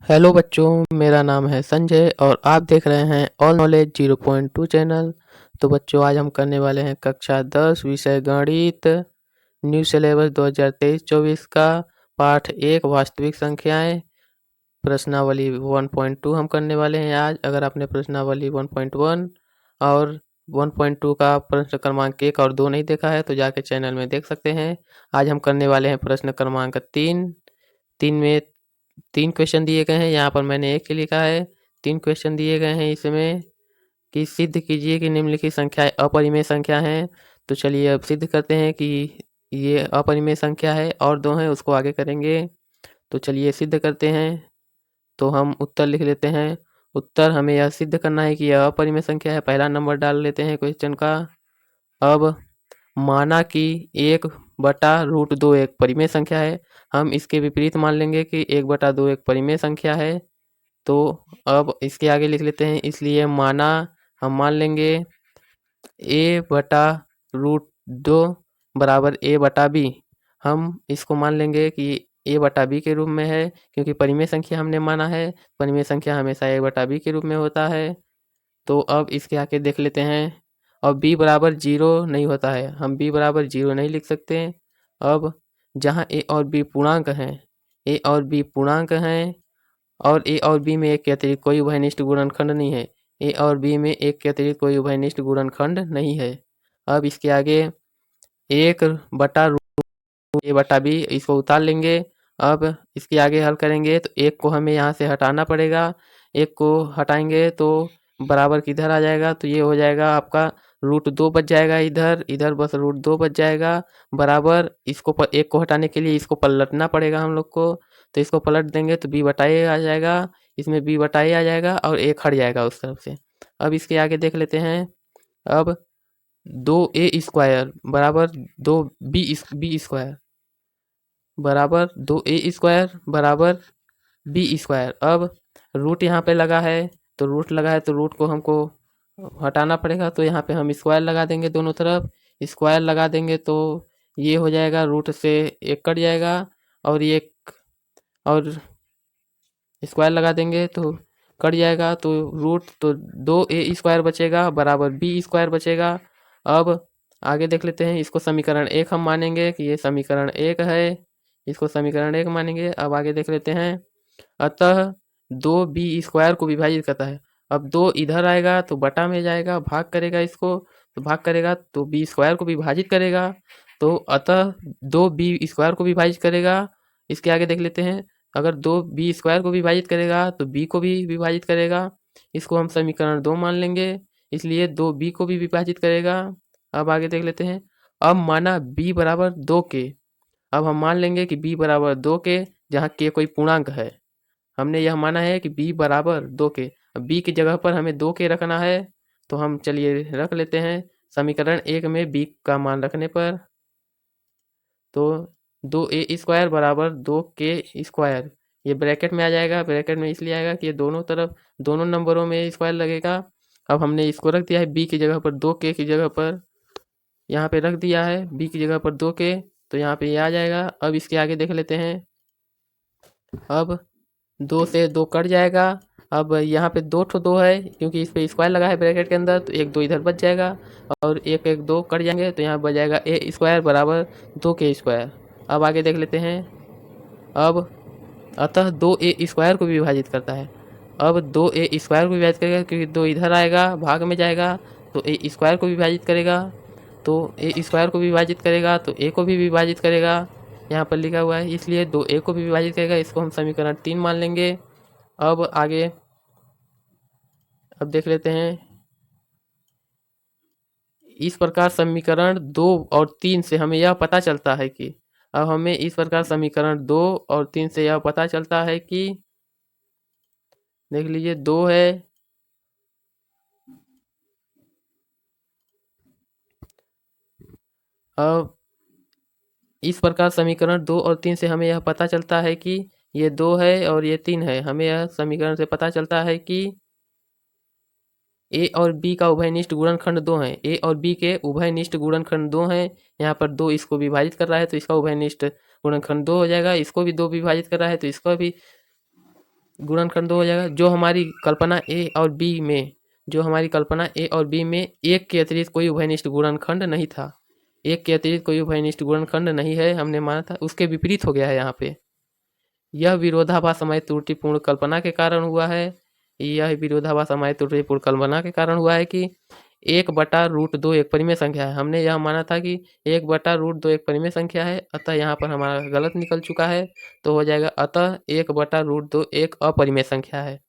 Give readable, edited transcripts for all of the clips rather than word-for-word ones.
Hello बच्चों, मेरा नाम है संजय और आप देख रहे हैं ऑल नॉलेज 0.2 चैनल। तो बच्चों, आज हम करने वाले हैं कक्षा 10 विषय गणित न्यू सिलेबस 2023-24 का पाठ 1 वास्तविक संख्याएं प्रश्नावली 1.2 हम करने वाले हैं आज। अगर आपने प्रश्नावली 1.1 और 1.2 का प्रश्न क्रमांक 1 और 2 नहीं देखा है तो जाके चैनल में देख सकते हैं। आज हम करने वाले हैं प्रश्न क्रमांक 3। 3 में 3 क्वेश्चन दिए गए हैं। यहाँ पर मैंने एक ही लिखा है। 3 क्वेश्चन दिए गए हैं इसमें कि सिद्ध कीजिए कि निम्नलिखित संख्याएं अपरिमेय संख्या हैं। तो चलिए अब सिद्ध करते हैं कि ये अपरिमेय संख्या है और 2 हैं उसको आगे करेंगे। तो चलिए सिद्ध करते हैं। तो हम उत्तर लिख लेते हैं। उत्तर हमें यह सिद्ध करना है कि यह अपरिमेय संख्या है। पहला नंबर डाल लेते हैं क्वेश्चन का। अब माना कि 1/√2 एक परिमेय संख्या है। हम इसके विपरीत मान लेंगे कि 1/2 एक परिमेय संख्या है। तो अब इसके आगे लिख लेते हैं। इसलिए माना हम मान लेंगे a/√2 बराबर a/b। हम इसको मान लेंगे कि a/b के रूप में है क्योंकि परिमेय संख्या हमने माना है। परिमेय संख्या हमेशा a/b के रूप में होता है। तो अब इसके आगे देख लेते हैं। और b बराबर 0 नहीं होता है। हम b बराबर 0 नहीं लिख सकते। अब जहाँ a और b पूर्णांक हैं, a और b पूर्णांक हैं और a और b में एक के अतिरिक्त कोई उभयनिष्ठ गुणनखंड नहीं है। a और b में एक के अतिरिक्त कोई उभयनिष्ठ गुणनखंड नहीं है। अब इसके आगे 1/√a/b इसको उतार लेंगे। अब इसके आगे हल करेंगे तो 1 को हमें यहाँ से हटाना पड़ेगा। 1 को हटाएंगे तो बराबर किधर आ जाएगा, तो ये हो जाएगा आपका √2 बच जाएगा। इधर बस √2 बच जाएगा बराबर। इसको 1 को हटाने के लिए इसको पलटना पड़ेगा हम लोग को। तो इसको पलट देंगे तो b/a आ जाएगा। इसमें b/a आ जाएगा और 1 हट जाएगा उस तरफ से। अब इसके आगे देख लेते हैं। अब 2a² बराबर 2b² बराबर 2a² बराबर b²। अब रूट यहाँ पे लगा है तो रूट को हमको हटाना पड़ेगा। तो यहाँ पे हम स्क्वायर लगा देंगे दोनों तरफ। स्क्वायर लगा देंगे तो ये हो जाएगा, रूट से 1 कट जाएगा और ये और स्क्वायर लगा देंगे तो कट जाएगा। तो रूट तो 2a² बचेगा बराबर b² बचेगा। अब आगे देख लेते हैं। इसको समीकरण 1 हम मानेंगे कि ये समीकरण 1 है। इसको समीकरण 1 मानेंगे। अब आगे देख लेते हैं। अतः 2b² को विभाजित करता है। अब 2 इधर आएगा तो बटा में जाएगा, भाग करेगा इसको। तो भाग करेगा तो b² को विभाजित करेगा। तो अतः 2b² को विभाजित करेगा। इसके आगे देख लेते हैं। अगर 2b² को विभाजित करेगा तो b को भी विभाजित करेगा। इसको हम समीकरण 2 मान लेंगे। इसलिए 2b को भी विभाजित करेगा। अब आगे देख लेते हैं। अब माना b बराबर 2 के। अब हम मान लेंगे कि b बराबर 2 के, जहाँ k कोई पूर्णांक है। हमने यह माना है कि b बराबर 2 के। अब b की जगह पर हमें 2 के रखना है। तो हम चलिए रख लेते हैं। समीकरण 1 में b का मान रखने पर तो 2a² बराबर 2k²। ये ब्रैकेट में आ जाएगा। ब्रैकेट में इसलिए आएगा कि ये दोनों तरफ दोनों नंबरों में स्क्वायर लगेगा। अब हमने इसको रख दिया है b की जगह पर 2k की जगह पर यहाँ पे रख दिया है b की जगह पर 2k। तो यहाँ पे ये आ जाएगा। अब इसके आगे देख लेते हैं। अब 2 से 2 कट जाएगा। अब यहाँ पे 2 है क्योंकि इस पे स्क्वायर लगा है ब्रैकेट के अंदर। तो 1 2 इधर बच जाएगा और 1 1 2 कट जाएंगे तो यहाँ बच जाएगा a² बराबर 2k²। अब आगे देख लेते हैं। अब अतः 2a² को विभाजित करता है। अब 2a² को विभाजित करेगा क्योंकि 2 इधर आएगा, भाग में जाएगा तो a² को विभाजित करेगा। तो a² को विभाजित करेगा तो a को भी विभाजित करेगा। यहाँ पर लिखा हुआ है इसलिए 2a को भी विभाजित करेगा। इसको हम समीकरण 3 मान लेंगे। अब आगे अब देख लेते हैं। इस प्रकार समीकरण 2 और 3 से हमें यह पता चलता है कि अब हमें इस प्रकार समीकरण 2 और 3 से यह पता चलता है कि देख लीजिए 2 है। अब इस प्रकार समीकरण 2 और 3 से हमें यह पता चलता है कि ये 2 है और ये 3 है। हमें यह समीकरण से पता चलता है कि a और b का उभयनिष्ठ गुणनखंड 2 है। a और b के उभयनिष्ठ गुणनखंड 2 है। यहाँ पर 2 इसको विभाजित कर रहा है तो इसका उभयनिष्ठ गुणनखंड 2 हो जाएगा। इसको भी 2 विभाजित कर रहा है तो इसका भी गुणनखंड 2 हो जाएगा। जो हमारी कल्पना ए और बी में एक के अतिरिक्त कोई उभयनिष्ठ गुणनखंड नहीं था, एक के अतिरिक्त कोई उभयनिष्ठ गुणनखंड नहीं है, हमने माना था, उसके विपरीत हो गया है यहाँ पे। यह विरोधाभास हमारी त्रुटिपूर्ण कल्पना के कारण हुआ है। यह विरोधाभास हमारी त्रुटिपूर्ण कल्पना के कारण हुआ है कि 1/√2 एक परिमेय संख्या है। हमने यह माना था कि 1/√2 एक परिमेय संख्या है, अतः यहाँ पर हमारा गलत निकल चुका है। तो हो जाएगा अतः 1/√2 एक अपरिमेय संख्या है।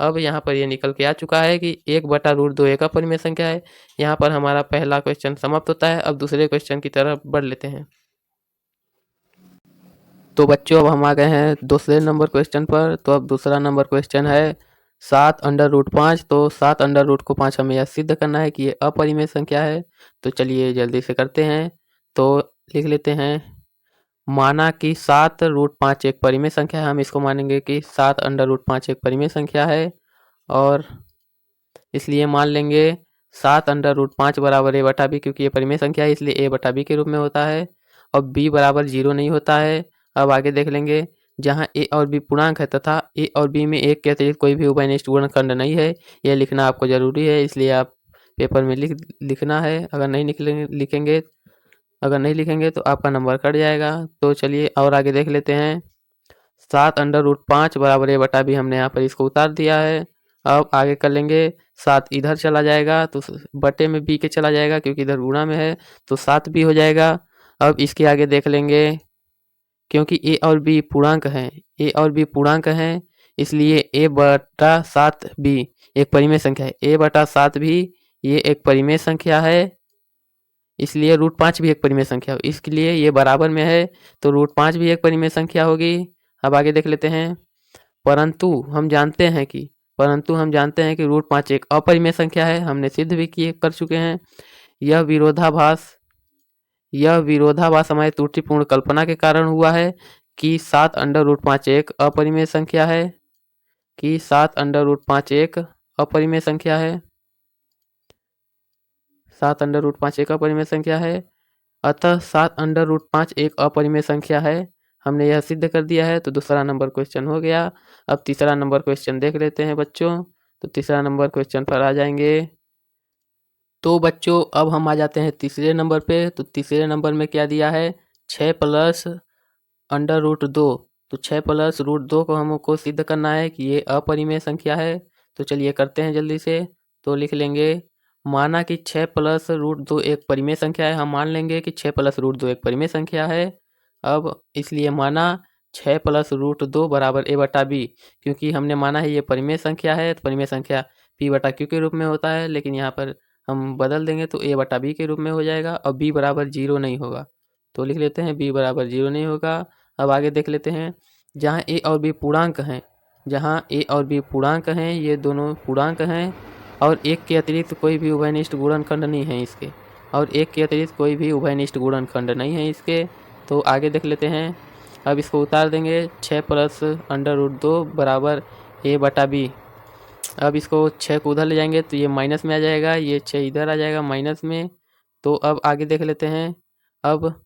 अब यहाँ पर ये निकल के आ चुका है कि 1/√2 एक अपरिमेय संख्या है। यहाँ पर हमारा पहला क्वेश्चन समाप्त होता है। अब दूसरे क्वेश्चन की तरफ बढ़ लेते हैं। तो बच्चों अब हम आ गए हैं दूसरे नंबर क्वेश्चन पर। तो अब दूसरा नंबर क्वेश्चन है 7√5। तो 7√5 हमें यह सिद्ध करना है कि ये अपरिमेय संख्या है। तो चलिए जल्दी से करते हैं। तो लिख लेते हैं, माना कि 7√5 एक परिमेय संख्या है। हम इसको मानेंगे कि 7√5 एक परिमेय संख्या है, और इसलिए मान लेंगे 7√5 बराबर a/b, क्योंकि ये परिमेय संख्या है इसलिए a/b के रूप में होता है, और b बराबर 0 नहीं होता है। अब आगे देख लेंगे, जहाँ a और b पूर्णांक है तथा a और b में एक के अतिरिक्त कोई भी उभयनिष्ठ गुणनखंड नहीं है, यह लिखना आपको जरूरी है, इसलिए आप पेपर में लिखना है। अगर नहीं लिखेंगे तो आपका नंबर कट जाएगा। तो चलिए और आगे देख लेते हैं। 7√5 बराबर a/b हमने यहाँ पर इसको उतार दिया है। अब आगे कर लेंगे, 7 इधर चला जाएगा तो बटे में b के चला जाएगा, क्योंकि इधर गुणा में है तो 7 b हो जाएगा। अब इसके आगे देख लेंगे, क्योंकि a और b पूर्णांक हैं, इसलिए a/7b एक परिमेय संख्या है। a/7b ये एक परिमेय संख्या है, इसलिए √5 भी एक परिमेय संख्या हो, इसलिए ये बराबर में है, तो √5 भी एक परिमेय संख्या होगी। अब आगे देख लेते हैं, परंतु हम जानते हैं कि √5 एक अपरिमेय संख्या है। हमने सिद्ध भी कर चुके हैं। यह विरोधाभास हमारी त्रुटिपूर्ण कल्पना के कारण हुआ है कि 7√5 एक अपरिमेय संख्या है, अतः 7√5 एक अपरिमेय संख्या है। हमने यह सिद्ध कर दिया है। तो दूसरा नंबर क्वेश्चन हो गया। अब तीसरा नंबर क्वेश्चन देख लेते हैं बच्चों। तो तीसरा नंबर क्वेश्चन पर आ जाएंगे। तो बच्चों अब हम आ जाते हैं तीसरे नंबर पे। तो तीसरे नंबर में क्या दिया है, 6 + √2। तो 6 + √2 को हमको सिद्ध करना है कि ये अपरिमेय संख्या है। तो चलिए करते हैं जल्दी से। तो लिख लेंगे, माना कि 6 + √2 एक परिमेय संख्या है। हम मान लेंगे कि 6 + √2 एक परिमेय संख्या है। अब इसलिए माना 6 + √2 बराबर a/b, क्योंकि हमने माना है ये परिमेय संख्या है, तो परिमेय संख्या p/q के रूप में होता है, लेकिन यहाँ पर हम बदल देंगे तो a/b के रूप में हो जाएगा, और b बराबर 0 नहीं होगा। तो लिख लेते हैं b बराबर 0 नहीं होगा। अब आगे देख लेते हैं, जहाँ a और b पूर्णांक हैं, ये दोनों पूर्णांक हैं, और एक के अतिरिक्त कोई भी उभयनिष्ठ गुणनखंड नहीं है इसके। तो आगे देख लेते हैं। अब इसको उतार देंगे, 6 + √2 बराबर a/b। अब इसको 6 को उधर ले जाएंगे तो ये माइनस में आ जाएगा, ये 6 इधर आ जाएगा माइनस में। तो अब आगे देख लेते हैं। अब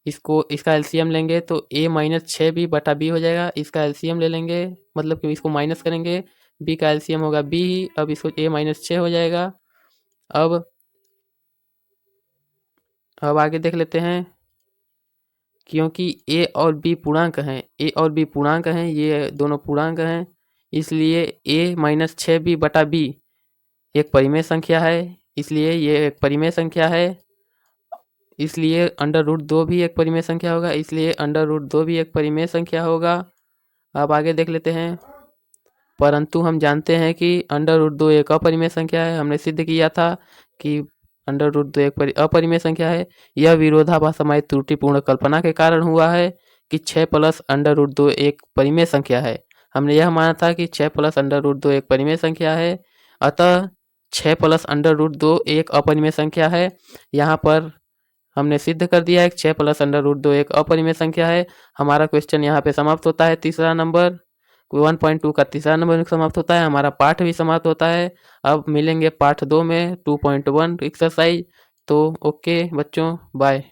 इसका एलसीएम लेंगे तो a - 6 b/b हो जाएगा। इसका एलसीएम ले लेंगे, मतलब कि इसको माइनस करेंगे, b का एलसीएम होगा b ही। अब इसको a - 6 हो जाएगा। अब आगे देख लेते हैं, क्योंकि a और b पूर्णांक हैं, ये दोनों पूर्णांक हैं, इसलिए a - 6 b/b एक परिमेय संख्या है, इसलिए ये एक परिमेय संख्या है, इसलिए √2 भी एक परिमेय संख्या होगा, अब आगे देख लेते हैं। परंतु हम जानते हैं कि √2 एक अपरिमेय संख्या है। हमने सिद्ध किया था कि √2 एक अपरिमेय संख्या है। यह विरोधाभास हमारी त्रुटिपूर्ण कल्पना के कारण हुआ है कि 6 + √2 एक परिमेय संख्या है। हमने यह माना था कि 6 + √2 एक परिमेय संख्या है, अतः 6 + √2 एक अपरिमेय संख्या है। यहाँ पर हमने सिद्ध कर दिया है कि 6 + √2 एक अपरिमेय संख्या है। हमारा क्वेश्चन यहाँ पे समाप्त होता है। तीसरा नंबर 1.2 का तीसरा नंबर समाप्त होता है। हमारा पाठ भी समाप्त होता है। अब मिलेंगे पार्ट 2 में 2.1 एक्सरसाइज। तो ओके बच्चों, बाय।